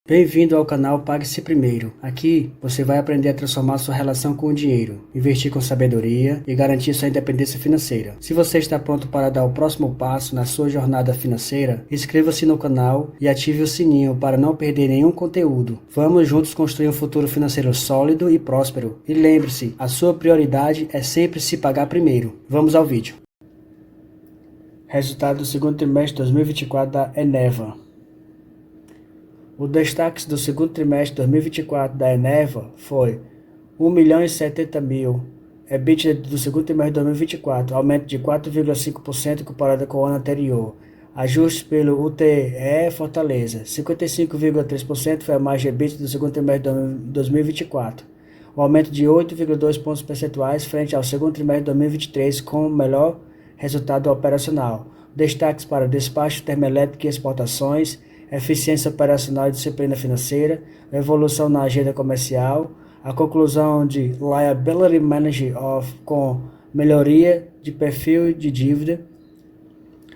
Bem-vindo ao canal Pague-se Primeiro. Aqui você vai aprender a transformar sua relação com o dinheiro, investir com sabedoria e garantir sua independência financeira. Se você está pronto para dar o próximo passo na sua jornada financeira, inscreva-se no canal e ative o sininho para não perder nenhum conteúdo. Vamos juntos construir um futuro financeiro sólido e próspero. E lembre-se, a sua prioridade é sempre se pagar primeiro. Vamos ao vídeo. Resultado do segundo trimestre de 2024 da Eneva. O destaque do segundo trimestre de 2024 da Eneva foi 1.070.000 EBITDA do segundo trimestre de 2024, aumento de 4,5% comparado com o ano anterior. Ajustes pelo UTE Fortaleza, 55,3% foi a margem EBITDA do segundo trimestre de 2024, um aumento de 8,2 pontos percentuais frente ao segundo trimestre de 2023, com o melhor resultado operacional. Destaques para despacho termoelétrico e exportações, eficiência operacional e disciplina financeira, evolução na agenda comercial, a conclusão de Liability Management com melhoria de perfil de dívida,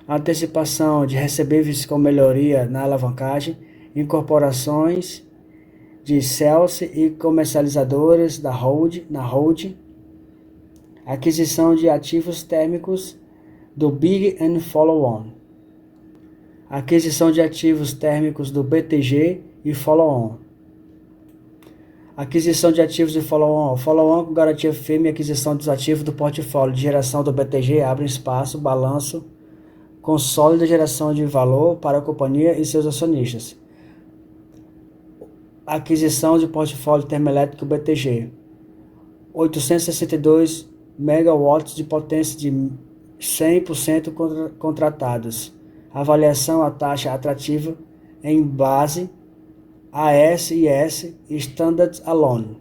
antecipação de recebíveis com melhoria na alavancagem, incorporações de sales e comercializadoras na holding, aquisição de ativos térmicos do Big and Follow-on, aquisição de ativos térmicos do BTG e follow-on. Aquisição de ativos de follow-on. Follow-on com garantia firme e aquisição dos ativos do portfólio de geração do BTG abre espaço, balanço, com sólida geração de valor para a companhia e seus acionistas. Aquisição de portfólio termoelétrico BTG. 862 megawatts de potência de 100% contratados. Avaliação a taxa atrativa em base AS/IS Standard Alone.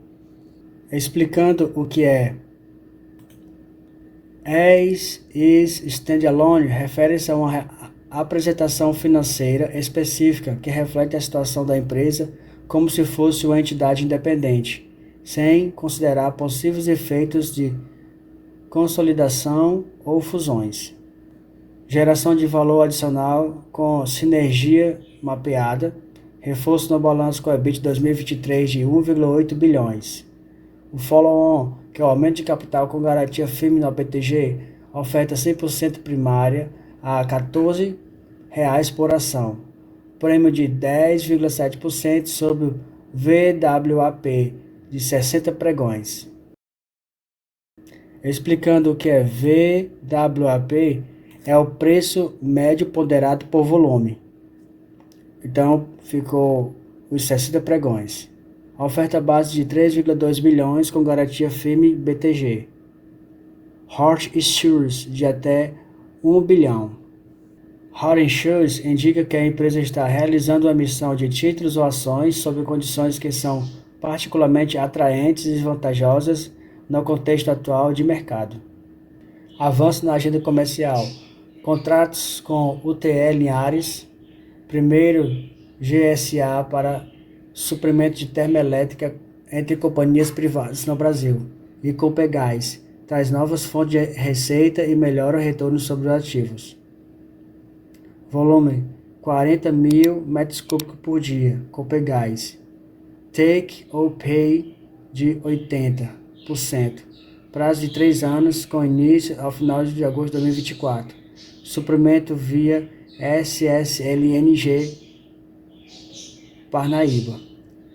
Explicando o que é AS/IS Standalone, refere-se a uma apresentação financeira específica que reflete a situação da empresa como se fosse uma entidade independente, sem considerar possíveis efeitos de consolidação ou fusões. Geração de valor adicional com sinergia mapeada, reforço no balanço com a EBITDA 2023 de 1,8 bilhões. O follow-on, que é o aumento de capital com garantia firme no BTG, oferta 100% primária a R$ 14 por ação. Prêmio de 10,7% sobre o VWAP de 60 pregões. Explicando o que é VWAP, é o preço médio ponderado por volume. Então, ficou os 60 pregões. A oferta base de 3,2 bilhões com garantia firme BTG. Hot Issues de até 1 bilhão. Hot Issues indica que a empresa está realizando uma emissão de títulos ou ações sob condições que são particularmente atraentes e vantajosas no contexto atual de mercado. Avanço na agenda comercial. Contratos com UTE Linhares, primeiro GSA para suprimento de termoelétrica entre companhias privadas no Brasil, e Copegás, traz novas fontes de receita e melhora o retorno sobre os ativos. Volume 40.000 metros cúbicos por dia, Copegás. Take ou pay de 80%. Prazo de 3 anos, com início ao final de agosto de 2024. Suprimento via SSLNG Parnaíba.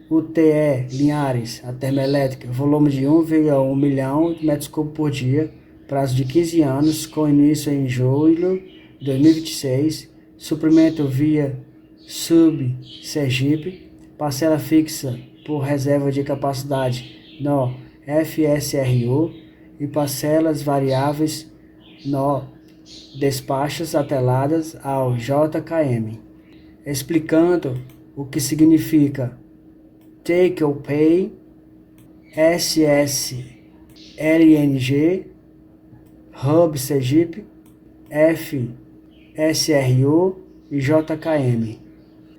UTE Linhares, a termoelétrica, volume de 1,1 milhão de metros cúbicos por dia, prazo de 15 anos, com início em julho de 2026. Suprimento via Sub Sergipe, parcela fixa por reserva de capacidade no FSRU e parcelas variáveis no despachos atreladas ao JKM. Explicando o que significa Take or Pay, SSLNG, Hub Sergipe, FSRU e JKM.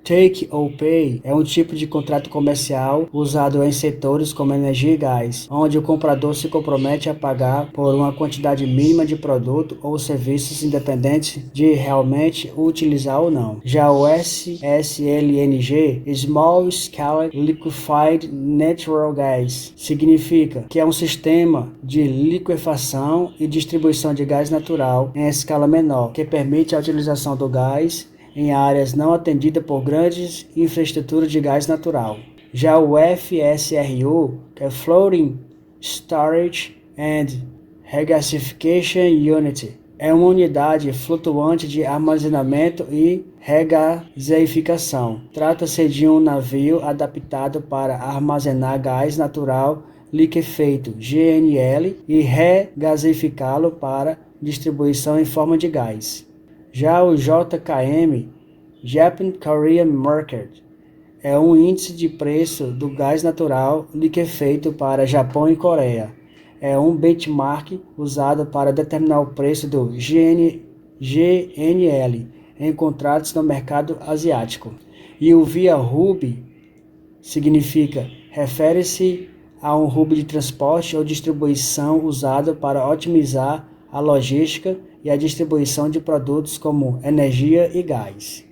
Take or Pay é um tipo de contrato comercial usado em setores como energia e gás, onde o comprador se compromete a pagar por uma quantidade mínima de produto ou serviços independente de realmente utilizar ou não. Já o SSLNG, Small Scale Liquefied Natural Gas, significa que é um sistema de liquefação e distribuição de gás natural em escala menor, que permite a utilização do gás em áreas não atendidas por grandes infraestruturas de gás natural. Já o FSRU, que é Floating Storage and Regasification Unit, é uma unidade flutuante de armazenamento e regasificação. Trata-se de um navio adaptado para armazenar gás natural liquefeito, GNL, e regasificá-lo para distribuição em forma de gás. Já o JKM, Japan Korean Market, é um índice de preço do gás natural liquefeito para Japão e Coreia. É um benchmark usado para determinar o preço do GNL em contratos no mercado asiático. E o via hub refere-se a um hub de transporte ou distribuição usado para otimizar a logística e a distribuição de produtos como energia e gás.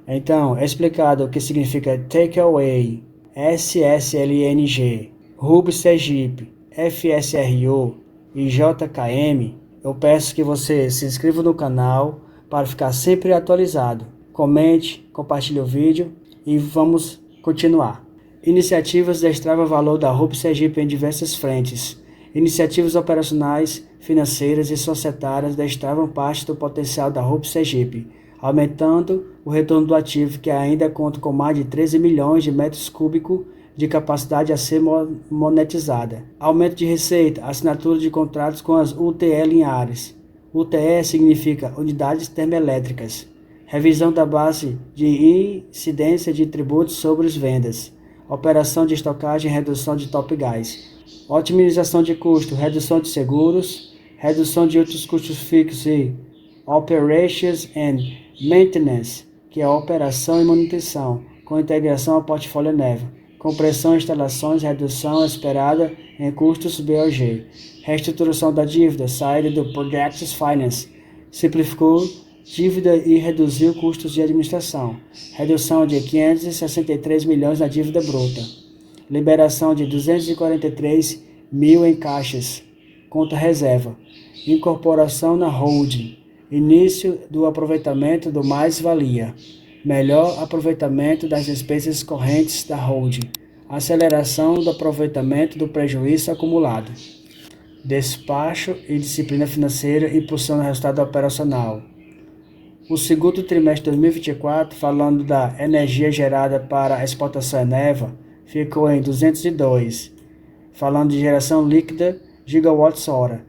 Então, é explicado o que significa Takeaway, SSLNG, Hub Sergipe, FSRU e JKM. Eu peço que você se inscreva no canal para ficar sempre atualizado. Comente, compartilhe o vídeo e vamos continuar. Iniciativas destravam o valor da Hub Sergipe em diversas frentes. Iniciativas operacionais, financeiras e societárias destravam parte do potencial da Hub Sergipe, aumentando o retorno do ativo, que ainda conta com mais de 13 milhões de metros cúbicos de capacidade a ser monetizada. Aumento de receita, assinatura de contratos com as UTE lineares. UTE significa Unidades Termoelétricas. Revisão da base de incidência de tributos sobre as vendas. Operação de estocagem e redução de top gás. Otimização de custo, redução de seguros, redução de outros custos fixos e Operations and Maintenance, que é a operação e manutenção, com integração ao portfólio Neva. Compressão e instalações, redução esperada em custos BOG. Reestruturação da dívida, saída do Projects Finance, simplificou dívida e reduziu custos de administração. Redução de 563 milhões na dívida bruta. Liberação de 243 mil em caixas, conta reserva. Incorporação na holding. Início do aproveitamento do mais-valia. Melhor aproveitamento das despesas correntes da holding. Aceleração do aproveitamento do prejuízo acumulado. Despacho e disciplina financeira impulsionam o resultado operacional. O segundo trimestre de 2024, falando da energia gerada para a exportação Eneva, ficou em 202, falando de geração líquida, gigawatts-hora.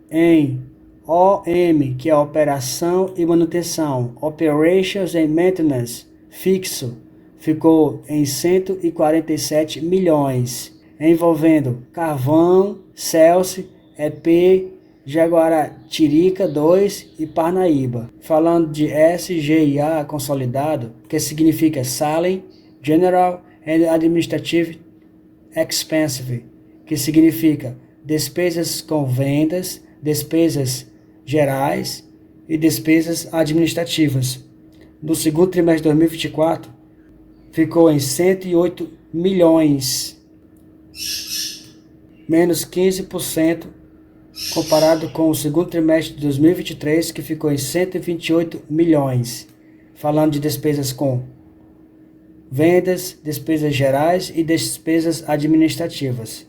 Em OM, que é operação e manutenção, Operations and Maintenance, fixo, ficou em 147 milhões, envolvendo Carvão, Celce, EP, Jaguatirica 2 e Parnaíba. Falando de SGIA consolidado, que significa Selling, General and Administrative Expense, que significa despesas com vendas, despesas gerais e despesas administrativas. No segundo trimestre de 2024, ficou em 108 milhões, menos 15%, comparado com o segundo trimestre de 2023, que ficou em 128 milhões, falando de despesas com vendas, despesas gerais e despesas administrativas.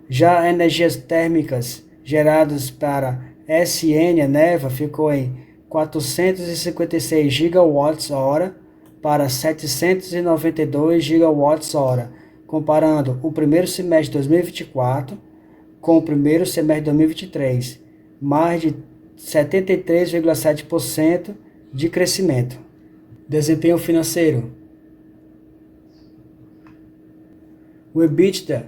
Já energias térmicas geradas para SN Eneva ficou em 456 gigawatts-hora para 792 gigawatts-hora, comparando o primeiro semestre de 2024 com o primeiro semestre de 2023, mais de 73,7% de crescimento. Desempenho financeiro. O EBITDA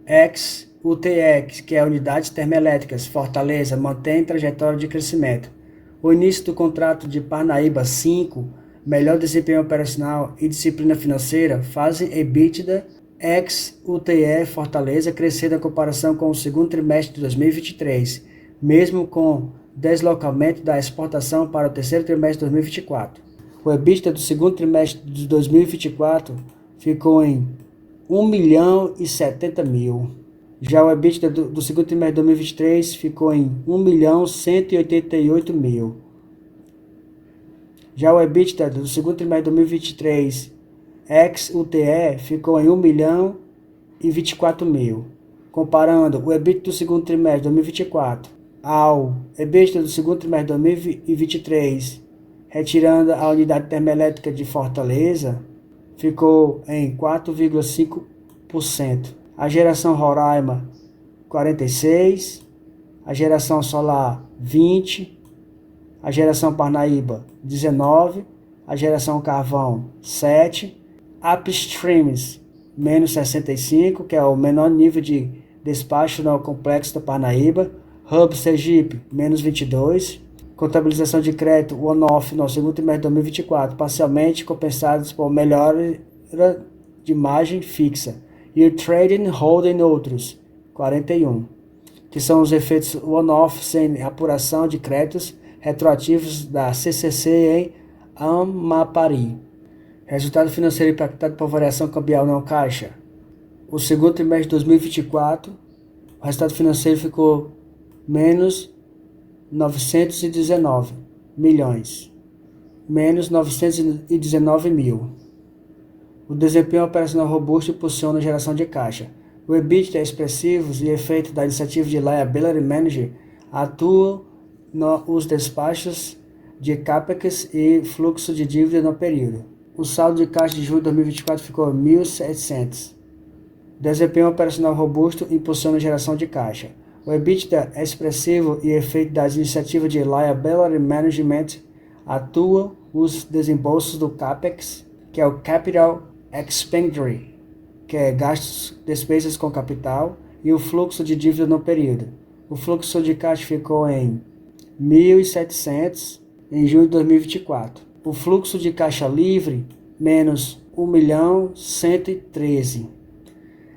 ex UTE, que é Unidades Termoelétricas, Fortaleza, mantém trajetória de crescimento. O início do contrato de Parnaíba 5 melhor desempenho operacional e disciplina financeira fazem EBITDA ex-UTE Fortaleza crescer na comparação com o segundo trimestre de 2023, mesmo com deslocamento da exportação para o terceiro trimestre de 2024. O EBITDA do segundo trimestre de 2024 ficou em 1.070.000. Já o EBITDA do segundo trimestre de 2023 ficou em 1.188.000. Já o EBITDA do segundo trimestre de 2023, ex-UTE, ficou em 1.024.000. Comparando o EBITDA do segundo trimestre de 2024 ao EBITDA do segundo trimestre de 2023, retirando a unidade termoelétrica de Fortaleza, ficou em 4,5%. A geração Roraima, 46%. A geração solar, 20%. A geração Parnaíba, 19%. A geração Carvão, 7%. Upstreams, menos 65%, que é o menor nível de despacho no complexo da Parnaíba. Hub Sergipe, menos 22%. Contabilização de crédito on-off no segundo trimestre de 2024, parcialmente compensados por melhora de margem fixa. E o Trading, Holding outros, 41%, que são os efeitos on-off sem apuração de créditos retroativos da CCC em Amapari. Resultado financeiro impactado por variação cambial não caixa. O segundo trimestre de 2024, o resultado financeiro ficou menos 919 milhões, menos 919 mil. O desempenho operacional robusto impulsiona a geração de caixa. O EBITDA expressivos e efeito da iniciativa de Liability Manager atuam nos despachos de CAPEX e fluxo de dívida no período. O saldo de caixa de julho de 2024 ficou 1.700. Desempenho operacional robusto impulsiona a geração de caixa. O EBITDA expressivo e efeito das iniciativas de Liability Management atuam os desembolsos do CAPEX, que é o Capital Expenditure, que é gastos, despesas com capital, e o fluxo de dívida no período. O fluxo de caixa ficou em 1.700 em julho de 2024. O fluxo de caixa livre, menos 1.113.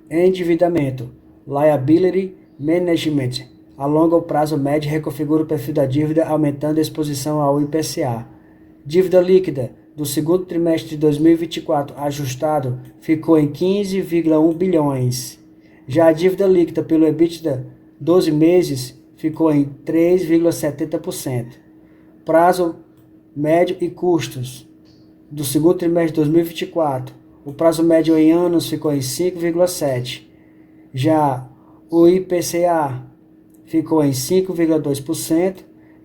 Endividamento, Liability Management, alonga o prazo médio e reconfigura o perfil da dívida, aumentando a exposição ao IPCA. Dívida líquida do segundo trimestre de 2024 ajustado ficou em 15,1 bilhões. Já a dívida líquida pelo EBITDA 12 meses ficou em 3,70%. Prazo médio e custos do segundo trimestre de 2024, o prazo médio em anos ficou em 5,7%. Já o IPCA ficou em 5,2%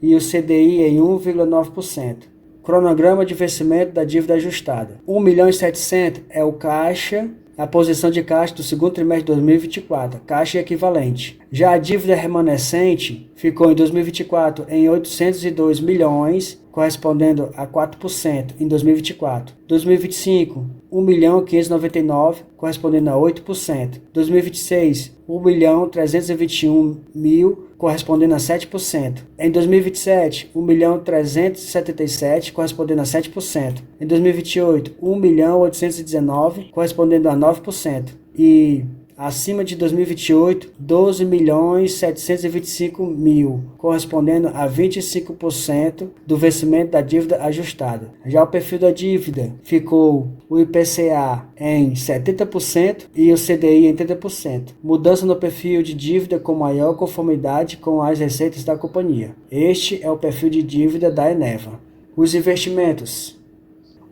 e o CDI em 1,9%. Cronograma de vencimento da dívida ajustada. 1.700.000 é o caixa, a posição de caixa do segundo trimestre de 2024, caixa equivalente. Já a dívida remanescente ficou em 2024 em 802 milhões, correspondendo a 4% em 2024. 2025, 1.599.000, correspondendo a 8%. 2026, 1.321.000, correspondendo a 7%. Em 2027, 1.377.000, correspondendo a 7%. Em 2028, 1.819.000, correspondendo a 9%. E acima de 2028, 12.725.000, correspondendo a 25% do vencimento da dívida ajustada. Já o perfil da dívida ficou o IPCA em 70% e o CDI em 30%. Mudança no perfil de dívida com maior conformidade com as receitas da companhia. Este é o perfil de dívida da Eneva. Os investimentos.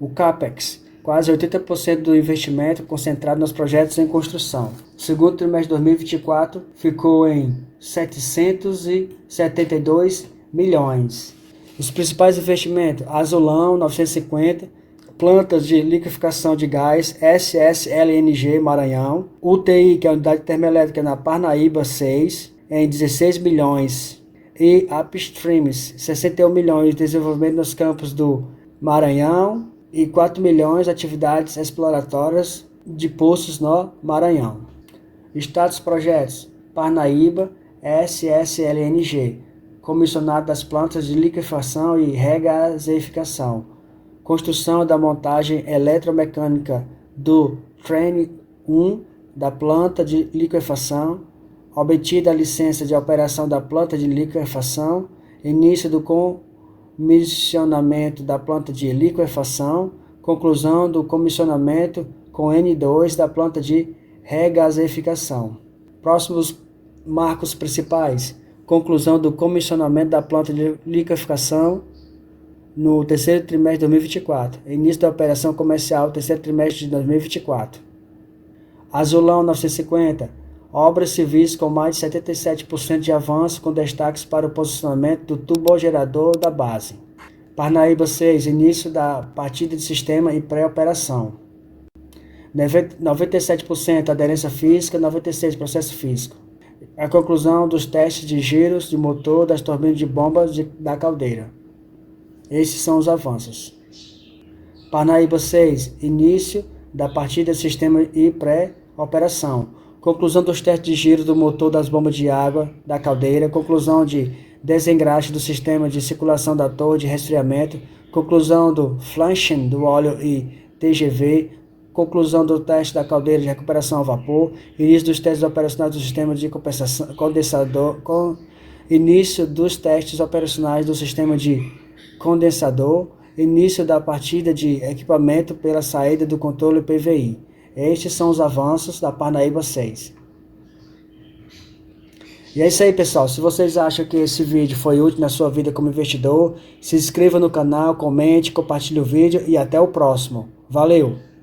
O CAPEX, quase 80% do investimento concentrado nos projetos em construção. O segundo trimestre de 2024 ficou em 772 milhões. Os principais investimentos: Azulão, 950, plantas de liquefação de gás, SSLNG Maranhão, UTI, que é a unidade termoelétrica na Parnaíba 6, em 16 milhões. E Upstreams, 61 milhões de desenvolvimento nos campos do Maranhão, e 4 milhões de atividades exploratórias de poços no Maranhão. Status projetos: Parnaíba, SSLNG, comissionado das plantas de liquefação e regasificação. construção da montagem eletromecânica do Train 1 da planta de liquefação, obtida a licença de operação da planta de liquefação, início do comissionamento da planta de liquefação, conclusão do comissionamento com N2 da planta de regasificação. Próximos marcos principais: conclusão do comissionamento da planta de liquefação no terceiro trimestre de 2024, início da operação comercial no terceiro trimestre de 2024. Azulão 950, obras civis com mais de 77% de avanço, com destaques para o posicionamento do turbogerador da base. Parnaíba 6, início da partida de sistema e pré-operação. 97% aderência física, 96% processo físico. A conclusão dos testes de giros de motor das turbinas de bomba da caldeira. Esses são os avanços. Parnaíba 6, início da partida de sistema e pré-operação. Conclusão dos testes de giro do motor das bombas de água da caldeira. Conclusão de desengraxe do sistema de circulação da torre de resfriamento. Conclusão do flanching do óleo e TGV. Conclusão do teste da caldeira de recuperação a vapor. Início dos testes operacionais do sistema de condensador. Início dos testes operacionais do sistema de condensador. Início da partida de equipamento pela saída do controle PVI. Estes são os avanços da Parnaíba 6. E é isso aí, pessoal. Se vocês acham que esse vídeo foi útil na sua vida como investidor, se inscreva no canal, comente, compartilhe o vídeo e até o próximo. Valeu!